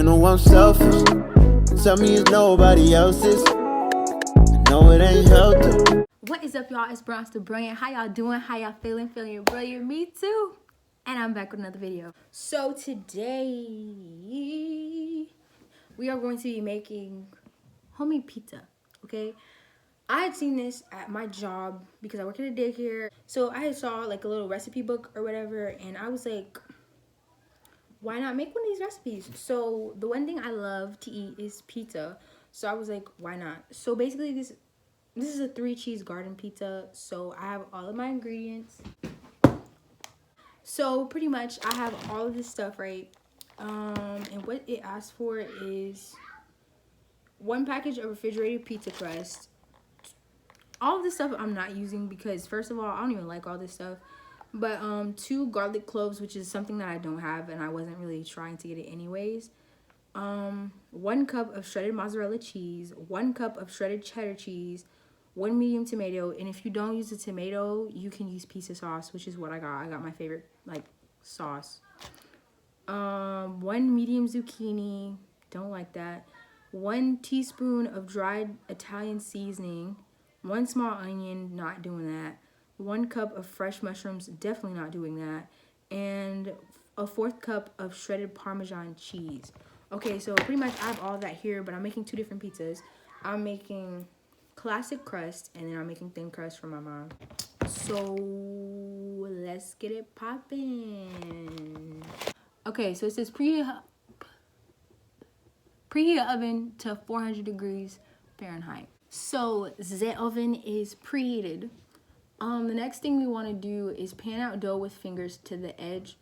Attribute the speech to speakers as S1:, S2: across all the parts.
S1: know I'm selfish. Tell me it's nobody else's. I know it ain't healthy.
S2: What is up, y'all? It's Bronze the Brilliant. How y'all doing? How y'all feeling? Feeling brilliant? Me too. And I'm back with another video. So today we are going to be making homemade pizza. Okay, I had seen this at my job because I work at a daycare. So I saw like a little recipe book or whatever, and I was like, why not make one of these recipes? So the one thing I love to eat is pizza. So I was like, why not? So basically this is a 3-cheese garden pizza. So I have all of my ingredients. So pretty much I have all of this stuff, right? And what it asks for is 1 package of refrigerated pizza crust. All of this stuff I'm not using because first of all, I don't even like all this stuff. But 2 garlic cloves, which is something that I don't have and I wasn't really trying to get it anyways. 1 cup of shredded mozzarella cheese, 1 cup of shredded cheddar cheese, 1 medium tomato, and if you don't use the tomato, you can use pizza sauce, which is what I got. I got my favorite like sauce. 1 medium zucchini, don't like that. 1 teaspoon of dried Italian seasoning, 1 small onion, not doing that. 1 cup of fresh mushrooms, definitely not doing that, and a 1/4 cup of shredded Parmesan cheese. Okay, so pretty much I have all that here, but I'm making 2 different pizzas. I'm making classic crust, and then I'm making thin crust for my mom. So let's get it popping. Okay, so it says preheat oven to 400 degrees Fahrenheit. So the oven is preheated. The next thing we want to do is pan out dough with fingers to the edge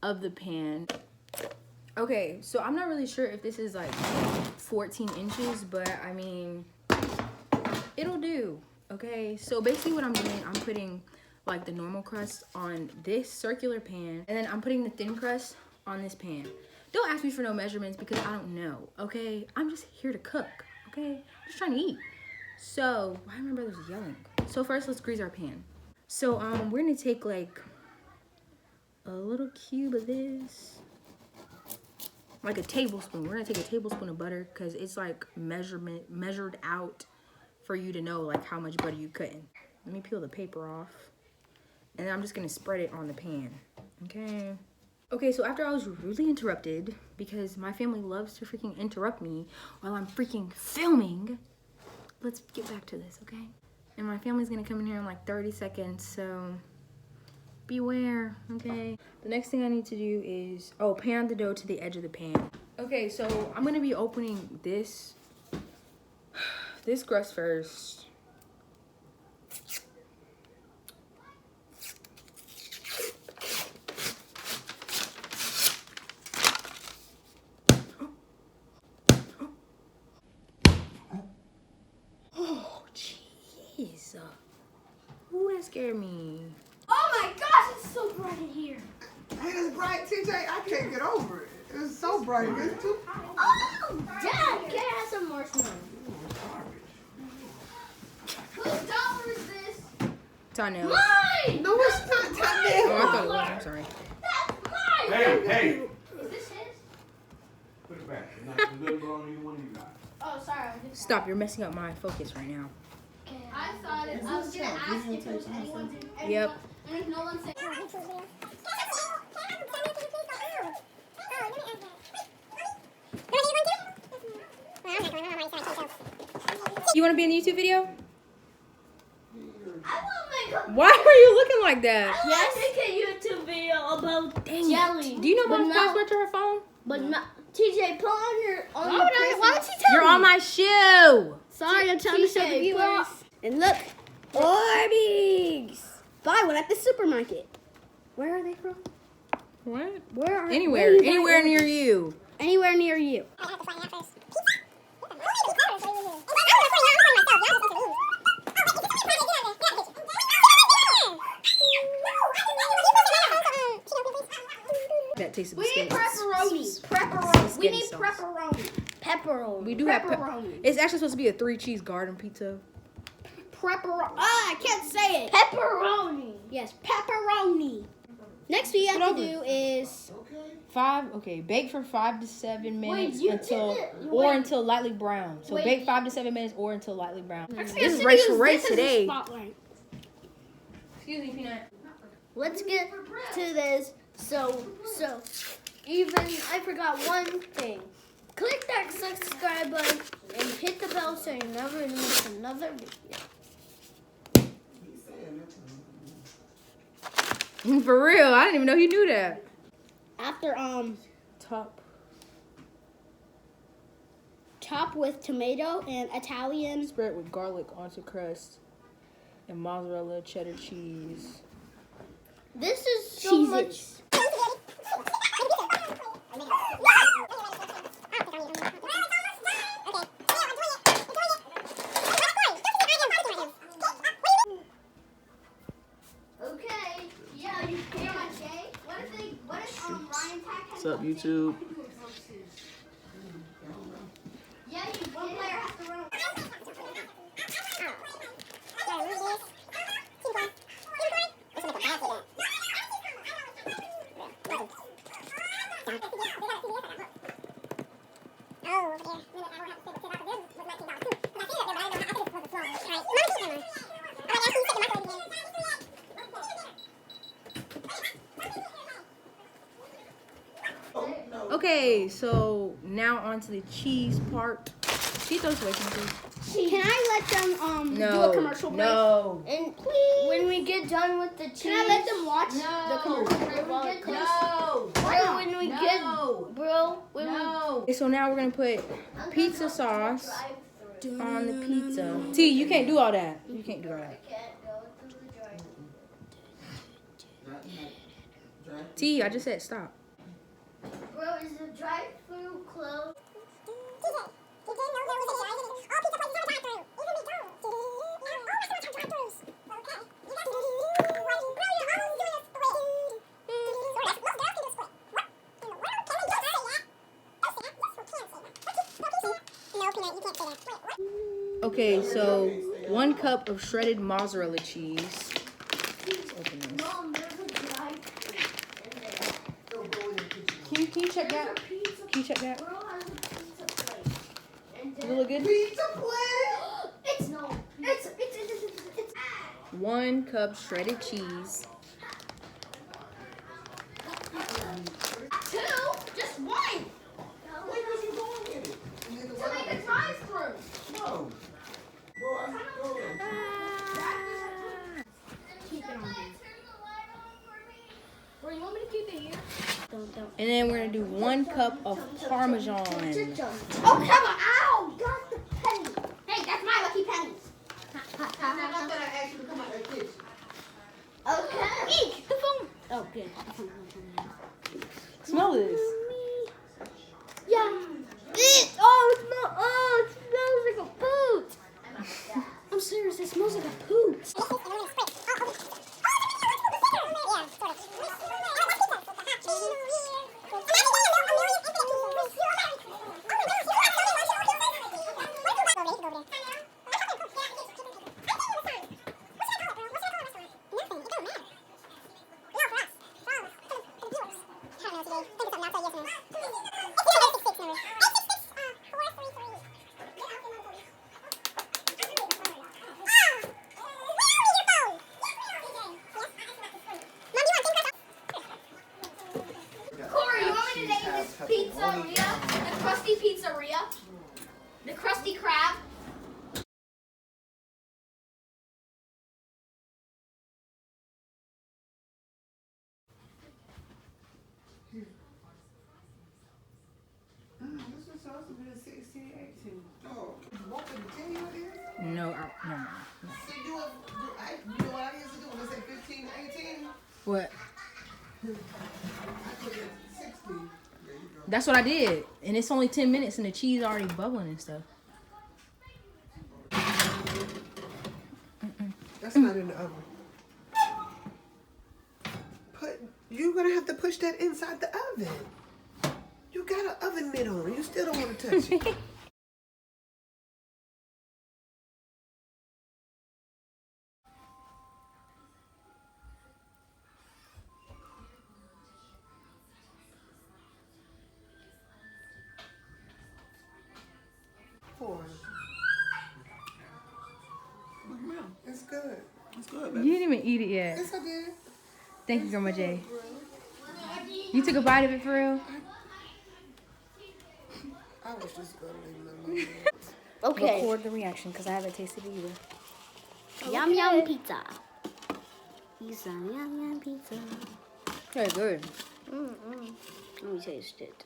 S2: of the pan. Okay, so I'm not really sure if this is like 14 inches, but I mean, it'll do. Okay, so basically what I'm doing, I'm putting like the normal crust on this circular pan, and then I'm putting the thin crust on this pan. Don't ask me for no measurements because I don't know, okay? I'm just here to cook, okay? I'm just trying to eat. So, why are my brothers yelling? So first, let's grease our pan. So, we're gonna take like a little cube of this, like a tablespoon. We're gonna take a tablespoon of butter because it's like measured out for you to know like how much butter you cutting. Let me peel the paper off, and then I'm just gonna spread it on the pan. Okay. Okay, so after I was rudely interrupted because my family loves to freaking interrupt me while I'm freaking filming. Let's get back to this, okay? And my family's gonna come in here in like 30 seconds, so beware, okay? The next thing I need to do is, pan the dough to the edge of the pan. Okay, so I'm gonna be opening this crust first. Ooh, that scared me.
S3: Oh my gosh, it's so bright in here.
S4: Hey, it's bright, TJ. I can't get over it. It's so bright. It's too.
S3: Oh, Dad, can I have some marshmallows? Whose dollar is this?
S2: Tonnelle.
S3: Mine!
S4: No, it's not Tonnelle.
S2: Oh, I thought it was. I'm sorry.
S3: That's mine!
S5: Hey!
S3: Is this his?
S5: Put it back. Not the little bro on either one of you guys.
S3: Oh, sorry.
S2: Stop, you're messing up my focus right now.
S3: I thought it. I was gonna ask if it was anyone's.
S2: Yep.
S3: And if no one said.
S2: You want to be in the YouTube video?
S3: I want to make a.
S2: Why are you looking like that?
S3: I want to make a YouTube video about
S2: Dang
S3: jelly.
S2: it. Do you know
S3: but
S2: my
S3: not-
S2: password to her phone?
S3: But not. TJ, put on your. On
S2: Why
S3: your
S2: don't you tell You're
S3: me?
S2: on my shoe.
S3: Sorry, I'm trying to show the viewers.
S6: And look, Orbeez. Buy one at the supermarket. Where are they from?
S2: What?
S6: Where are
S2: Anywhere.
S6: where you buy
S2: Anywhere
S6: Orbeez?
S2: near you.
S6: Anywhere near you.
S2: That tastes of
S3: We need
S2: biscuits.
S3: pepperoni. We need
S2: sauce.
S3: pepperoni.
S6: Pepperoni.
S2: We do have
S3: Pepperoni.
S2: It's actually supposed to be a 3-cheese garden pizza.
S3: Pepperoni.
S6: I can't say it.
S3: Pepperoni.
S6: Yes, pepperoni. Next we have to do is
S2: Bake for 5 to 7 minutes
S6: you
S2: until
S6: did it.
S2: until lightly brown. So bake 5 to 7 minutes or until lightly brown.
S6: Actually,
S2: This is
S6: I'm
S2: Racial
S6: gonna
S2: Ray
S6: use this as a
S2: today.
S6: spotlight.
S2: Excuse me, Peanut.
S6: Let's get to this. So, even I forgot one thing. Click that subscribe button and hit the bell so you never miss another video.
S2: For real, I didn't even know he knew that.
S6: After top with tomato and Italian.
S2: Spread with garlic onto crust and mozzarella cheddar cheese.
S6: This is so much. Okay, yeah, you can. What if Ryan Tack has
S2: What's up, YouTube?
S6: Yeah, one player has to run.
S2: Okay, so now on to the cheese part. Can you throw this away from me, please?
S6: Can I let them do a commercial break?
S2: No.
S6: And please, when we get done with the cheese, can I let them watch the commercial break?
S2: Okay, so now we're gonna put pizza sauce on the pizza. T, you can't do all that. You can't do all that. T, I just said stop.
S6: Bro, is the drive-thru closed?
S2: Okay, so 1 cup of shredded mozzarella cheese. Let's open this.
S6: Mom, there's a drive-thru.
S2: Can you check that? Can you check that?
S6: Bro has a pizza plate.
S2: Does it look good?
S4: Pizza plate?
S6: It's no. It's
S2: 1 cup shredded cheese.
S6: 2. Just 1.
S5: Where was you going with it?
S6: To make a drive-thru.
S5: No. Bro, I go.
S6: Keep it on. Bro, you want me to keep it here? Don't.
S2: And then we're gonna do 1 cup of Parmesan.
S6: Oh, come on. Ow! Got the penny. Hey, that's my lucky penny.
S4: I thought I asked you to come out that kitchen.
S6: Okay. Eek, the phone. Oh, good.
S2: Smell this.
S6: Yeah. Oh, it smells like a poot. I'm serious. It smells like a poot. Corey, you want me to name this pizzeria the Krusty Pizzeria? The Krusty Krab?
S4: This was supposed to be a 16, 18. Oh, you want me to tell you what it is?
S2: No.
S4: See, you know what I used to do when I said 15 to 18?
S2: What?
S4: I put it at 60. There you go.
S2: That's what I did. And it's only 10 minutes and the cheese already bubbling and stuff.
S4: That's not in the oven. You're gonna have to push that inside the oven. You got an oven mitt on. You still don't want to touch it. for? It's good.
S5: It's good,
S2: You
S5: baby.
S2: didn't even eat it yet.
S4: Yes, I did.
S2: Thank you, Grandma J. You took a bite of it for real?
S4: I was just gonna leave my mom.
S6: Okay.
S2: Record the reaction because I haven't tasted it either.
S6: Yum yum pizza. Pizza, yum yum pizza.
S2: Very good.
S6: Let me taste it.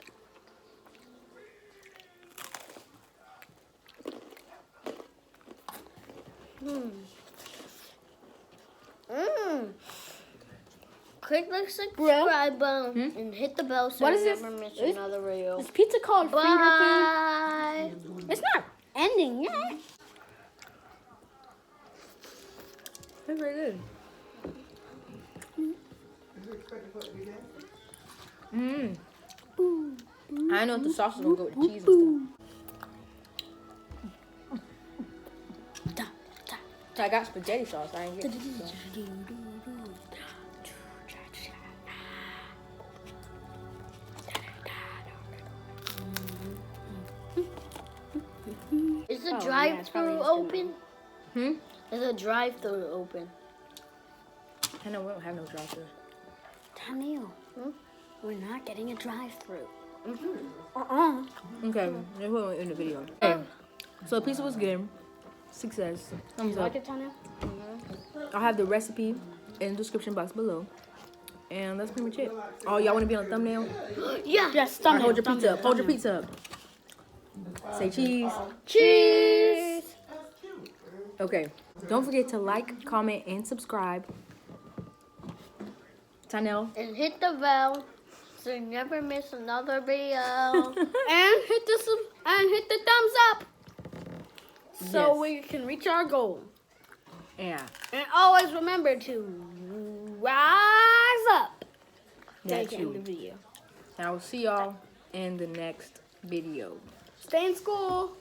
S6: Click the subscribe button and hit the bell so
S2: What
S6: you
S2: is this?
S6: never miss another video.
S2: Is pizza called finger
S6: Bye.
S2: food? It's not ending yet. It's very good. I know the sauce is gonna go with the cheese and stuff. So I got spaghetti sauce. I ain't get sauce.
S6: Is the
S2: Oh, yeah, it's probably
S6: drive-through
S2: just
S6: open?
S2: Hmm?
S6: Is the drive-through open?
S2: I know we don't have no drive-through.
S6: Daniel, we're not getting a drive-through.
S2: Okay, that's what we in the video. Okay, so the pizza was good. Success. Thumbs up.
S6: Like it, Daniel?
S2: I'll have the recipe in the description box below. And that's pretty much it. Oh, y'all want to be on the thumbnail?
S6: Yeah.
S2: Yes, thumbnail. Hold your pizza up. Hold your pizza up. Say cheese.
S6: Cheese.
S2: Okay. Don't forget to like, comment, and subscribe. Tanel.
S6: And hit the bell so you never miss another video. and hit the thumbs up so
S2: Yes.
S6: we can reach our goal.
S2: Yeah.
S6: And always remember to rise up.
S2: That's
S6: Take end the
S2: you.
S6: video.
S2: And I will see y'all in the next video.
S6: Stay in school.